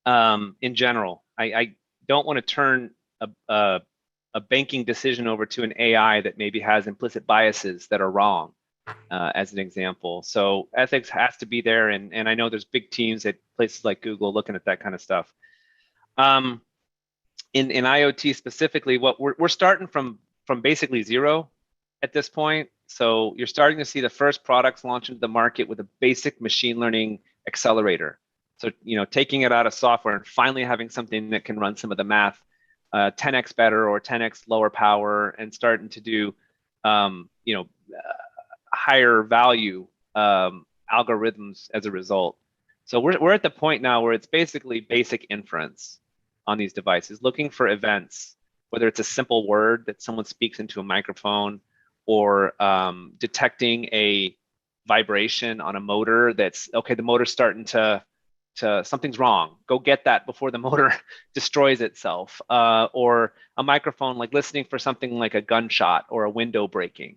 in general. I don't want to turn a banking decision over to an AI that maybe has implicit biases that are wrong, as an example. So ethics has to be there, and I know there's big teams at places like Google looking at that kind of stuff. In IoT specifically, what we're starting from basically zero at this point. So you're starting to see the first products launch into the market with a basic machine learning accelerator. So, taking it out of software and finally having something that can run some of the math 10x better or 10x lower power, and starting to do, higher value algorithms as a result. So we're at the point now where it's basically basic inference on these devices, looking for events, whether it's a simple word that someone speaks into a microphone, or detecting a vibration on a motor that's, okay, the motor's starting to something's wrong. Go get that before the motor destroys itself. Or a microphone, like listening for something like a gunshot or a window breaking.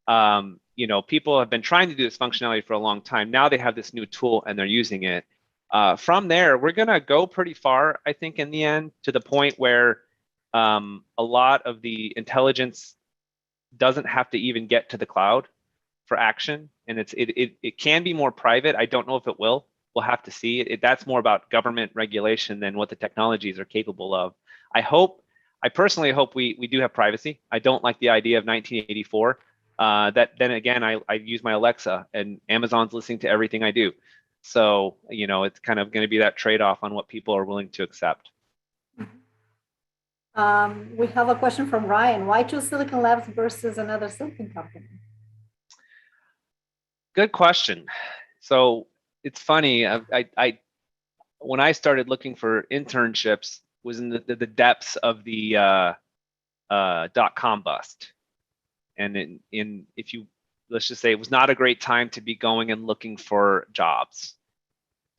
People have been trying to do this functionality for a long time. Now they have this new tool and they're using it. From there, we're going to go pretty far, I think, in the end, to the point where a lot of the intelligence doesn't have to even get to the cloud for action. And it can be more private. I don't know if it will. We'll have to see. That's more about government regulation than what the technologies are capable of. I personally hope we do have privacy. I don't like the idea of 1984. Then again, I use my Alexa, and Amazon's listening to everything I do. So, it's kind of going to be that trade-off on what people are willing to accept. We have a question from Ryan. Why choose Silicon Labs versus another Symptom Company? Good question. So it's funny. When I started looking for internships, was in the depths of the .com bust, and let's just say it was not a great time to be going and looking for jobs.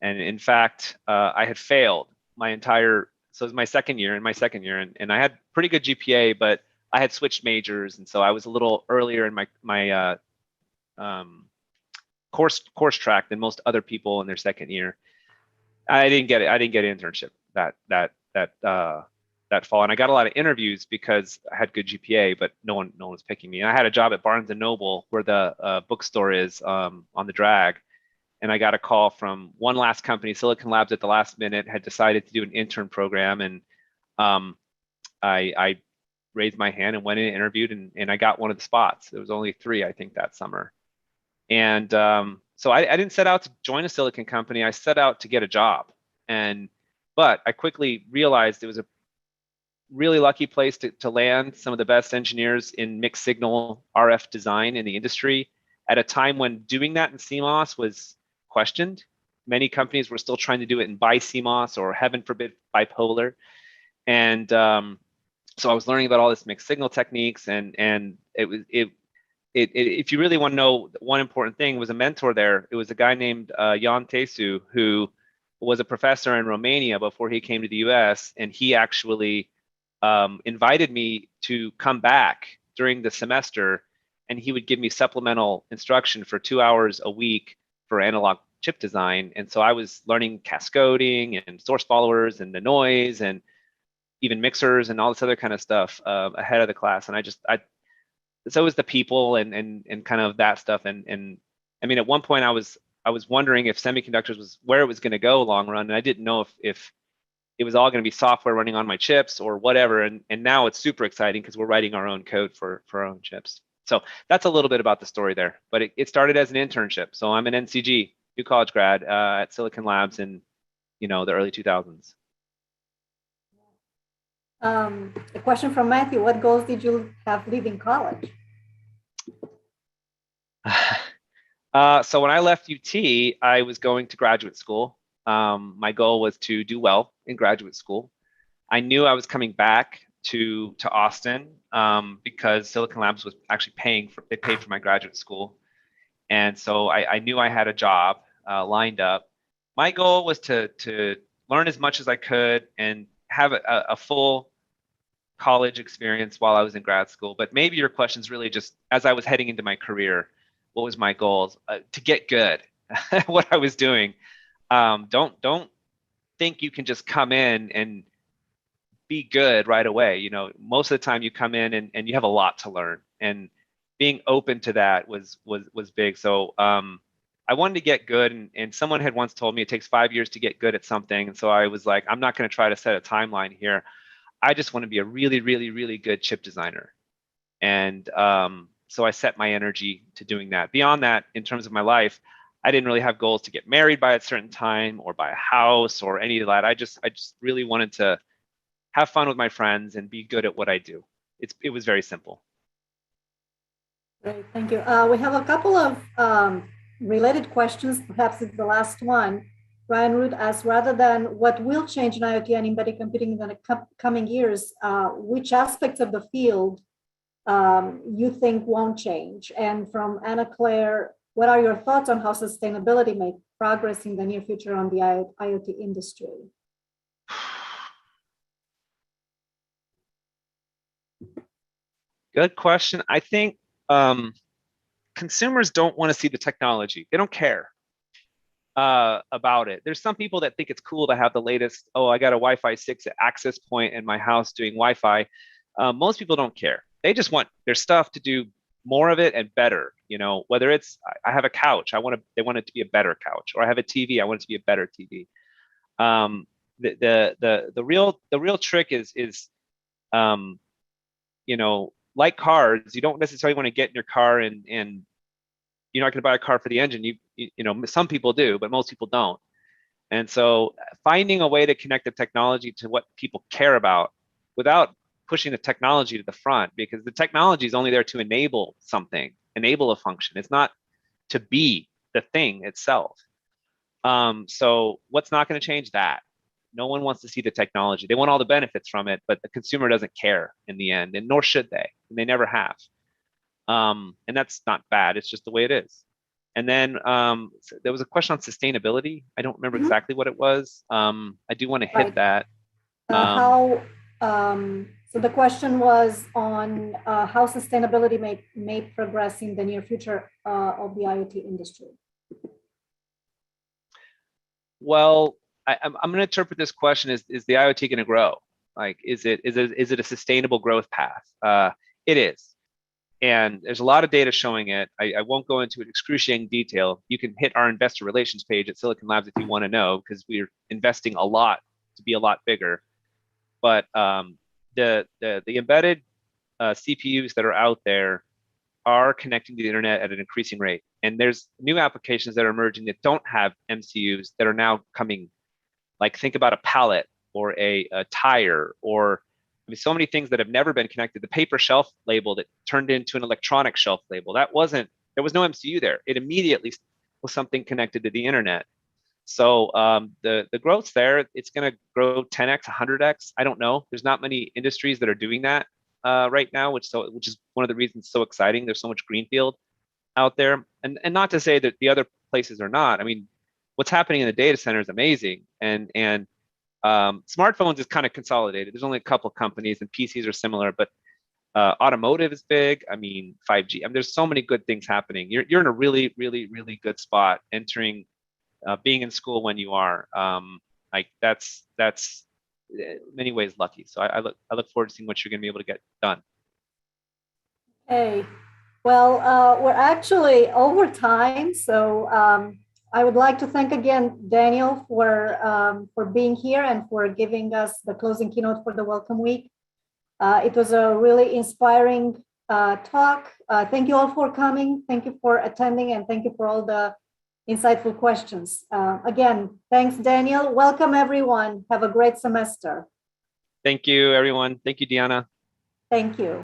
And in fact, I had failed so it was my second year, and I had pretty good GPA, but I had switched majors, and so I was a little earlier in my course track than most other people in their second year. I didn't get it. I didn't get an internship that fall, and I got a lot of interviews because I had good GPA, but no one was picking me. And I had a job at Barnes and Noble, where the bookstore is on the drag, and I got a call from one last company, Silicon Labs, at the last minute had decided to do an intern program, and I raised my hand and went in and interviewed, and I got one of the spots. There was only 3, I think, that summer. And so I didn't set out to join a silicon company. I set out to get a job. But I quickly realized it was a really lucky place to land some of the best engineers in mixed signal RF design in the industry at a time when doing that in CMOS was questioned. Many companies were still trying to do it in bi-CMOS, or heaven forbid, bipolar. And so I was learning about all this mixed signal techniques, and if you really want to know, one important thing was a mentor there. It was a guy named Jan Tesu, who was a professor in Romania before he came to the US, and he actually invited me to come back during the semester, and he would give me supplemental instruction for 2 hours a week for analog chip design. And so I was learning cascoding and source followers and the noise and even mixers and all this other kind of stuff ahead of the class. And so it was the people and kind of that stuff. And I mean, at one point I was wondering if semiconductors was where it was going to go long run, and I didn't know if it was all going to be software running on my chips or whatever. And now it's super exciting because we're writing our own code for our own chips. So that's a little bit about the story there. But it started as an internship. So I'm an NCG, new college grad at Silicon Labs in the early 2000s. A question from Matthew: what goals did you have leaving college? So when I left UT, I was going to graduate school. My goal was to do well in graduate school. I knew I was coming back to Austin because Silicon Labs was actually they paid for my graduate school. And so I knew I had a job lined up. My goal was to learn as much as I could and have a full college experience while I was in grad school. But maybe your question is really just, as I was heading into my career, what was my goals? To get good at what I was doing. Don't think you can just come in and be good right away. Most of the time you come in and you have a lot to learn, and being open to that was big. So I wanted to get good, and someone had once told me it takes 5 years to get good at something. And so I was like, I'm not going to try to set a timeline here. I just want to be a really, really, really good chip designer. And so I set my energy to doing that. Beyond that, in terms of my life, I didn't really have goals to get married by a certain time or buy a house or any of that. I just really wanted to have fun with my friends and be good at what I do. It was very simple. Great, thank you. We have a couple of related questions. Perhaps it's the last one. Ryan Root asks, rather than what will change in IoT and embedded computing in the coming years, which aspects of the field you think won't change? And from Anna Claire, what are your thoughts on how sustainability may progress in the near future on the IoT industry? Good question. I think consumers don't want to see the technology. They don't care about it. There's some people that think it's cool to have the latest, I got a Wi-Fi 6 access point in my house doing Wi-Fi. Most people don't care. They just want their stuff to do more of it and better. Whether it's, I have a couch, they want it to be a better couch, or I have a TV, I want it to be a better TV. The real trick is like cars, you don't necessarily want to get in your car and you're not going to buy a car for the engine. Some people do, but most people don't. And so finding a way to connect the technology to what people care about without pushing the technology to the front, because the technology is only there to enable something, enable a function. It's not to be the thing itself. So what's not going to change that? No one wants to see the technology. They want all the benefits from it, but the consumer doesn't care in the end, and nor should they. And they never have. And that's not bad. It's just the way it is. And then so there was a question on sustainability. I don't remember exactly what it was. I do want to hit that. How So the question was on how sustainability may progress in the near future of the IoT industry. Well, I'm going to interpret this question as, is the IoT going to grow? Like, is it a sustainable growth path? It is. And there's a lot of data showing it. I won't go into excruciating detail. You can hit our investor relations page at Silicon Labs if you want to know, because we're investing a lot to be a lot bigger. But the embedded CPUs that are out there are connecting to the internet at an increasing rate. And there's new applications that are emerging that don't have MCUs that are now coming. Like, think about a pallet or a tire, or I mean, so many things that have never been connected. The paper shelf label that turned into an electronic shelf label, there was no MCU there. It immediately was something connected to the internet. So the growth's there. It's going to grow 10x, 100x. I don't know. There's not many industries that are doing that right now, which is one of the reasons it's so exciting. There's so much greenfield out there, and not to say that the other places are not. I mean, what's happening in the data center is amazing, and smartphones is kind of consolidated. There's only a couple of companies, and PCs are similar, but automotive is big. I mean, 5G. I mean, there's so many good things happening. You're in a really, really, really good spot entering, being in school when you are. Like that's in many ways lucky. So I look forward to seeing what you're going to be able to get done. Hey, well, we're actually over time, so I would like to thank again Daniel for being here and for giving us the closing keynote for the Welcome Week. It was a really inspiring talk. Thank you all for coming. Thank you for attending, and thank you for all the insightful questions. Again, thanks, Daniel. Welcome, everyone. Have a great semester. Thank you, everyone. Thank you, Diana. Thank you.